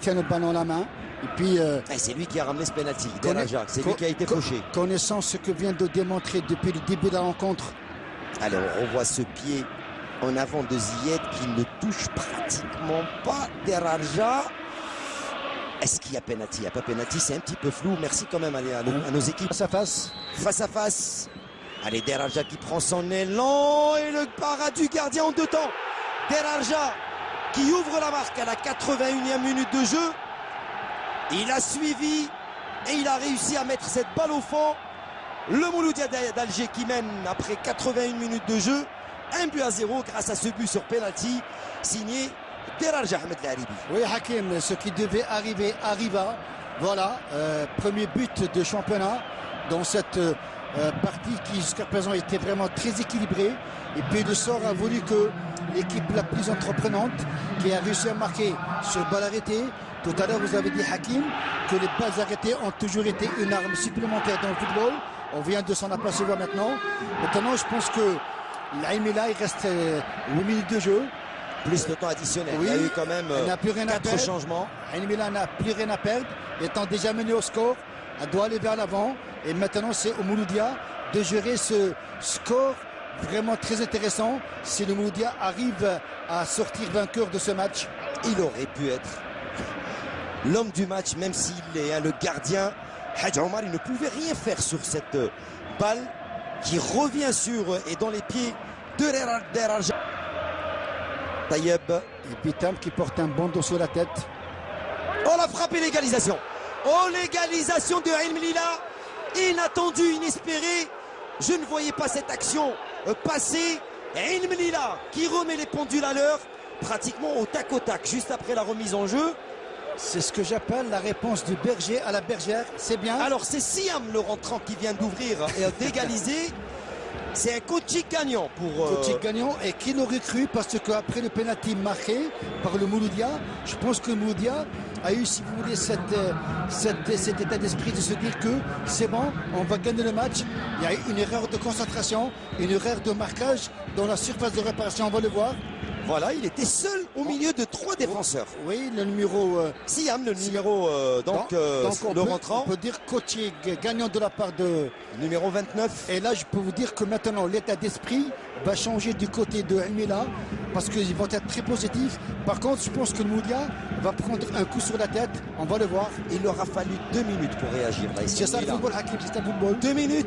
tient le ballon à la main. Et puis, c'est lui qui a ramené ce penalty, Derajak. C'est lui qui a été fauché. Connaissant ce que vient de démontrer depuis le début de la rencontre. Allez, on revoit ce pied en avant de Ziyech qui ne touche pratiquement pas Derajak. Est-ce qu'il y a penalty? Il n'y a pas penalty, c'est un petit peu flou. Merci quand même à nos équipes. Face à face. Face à face. Allez, Derajak qui prend son élan et le parade du gardien en deux temps. Derajak qui ouvre la marque à la 81e minute de jeu. Il a suivi et il a réussi à mettre cette balle au fond. Le Mouloudia d'Alger qui mène après 81 minutes de jeu. 1-0 grâce à ce but sur penalty signé Derajak Ahmed Laharibi. Oui, Hakim, ce qui devait arriver arriva. Voilà, premier but de championnat dans cette partie qui jusqu'à présent était vraiment très équilibrée. Et Pays de Sort a voulu que l'équipe la plus entreprenante qui a réussi à marquer sur balle arrêtée. Tout à l'heure, vous avez dit, Hakim, que les balles arrêtées ont toujours été une arme supplémentaire dans le football. On vient de s'en apercevoir maintenant. Maintenant, je pense que l'Aimela, il reste 8 minutes de jeu. Plus le temps additionnel. Oui, il y a eu quand même 4 changements. L'Aimela n'a plus rien à perdre. Étant déjà mené au score, elle doit aller vers l'avant. Et maintenant, c'est au Mouloudia de gérer ce score vraiment très intéressant. Si le Mouloudia arrive à sortir vainqueur de ce match, il aurait pu être l'homme du match, même s'il est le gardien. Hadj Omar, il ne pouvait rien faire sur cette balle qui revient sur et dans les pieds de Derajak. Tayeb. Et Pitam qui porte un bandeau sur la tête. Oh, la frappe et l'égalisation. Oh, l'égalisation de Ilm Lila. Inattendue, inespérée. Je ne voyais pas cette action passer. Ilm Lila qui remet les pendules à l'heure, pratiquement au tac, juste après la remise en jeu. C'est ce que j'appelle la réponse du berger à la bergère. C'est bien. Alors, c'est Siam, le rentrant, qui vient d'ouvrir et d'égaliser. C'est un coaching gagnant pour... Coaching gagnant, et qui l'aurait cru, parce qu'après le penalty marqué par le Mouloudia, je pense que le Mouloudia a eu, si vous voulez, cet état d'esprit de se dire que c'est bon, on va gagner le match. Il y a eu une erreur de concentration, une erreur de marquage dans la surface de réparation, on va le voir. Voilà, il était seul au milieu de 3 défenseurs. Oui, le numéro... Siam, le numéro, le rentrant. On peut dire coaching gagnant de la part de... Numéro 29. Et là, je peux vous dire que maintenant, l'état d'esprit va changer du côté de Elmila, parce qu'ils vont être très positifs. Par contre, je pense que le Mouloudia va prendre un coup sur la tête. On va le voir. Il aura fallu 2 minutes pour réagir. C'est ça le football, Hakim, c'est un football. 2 minutes.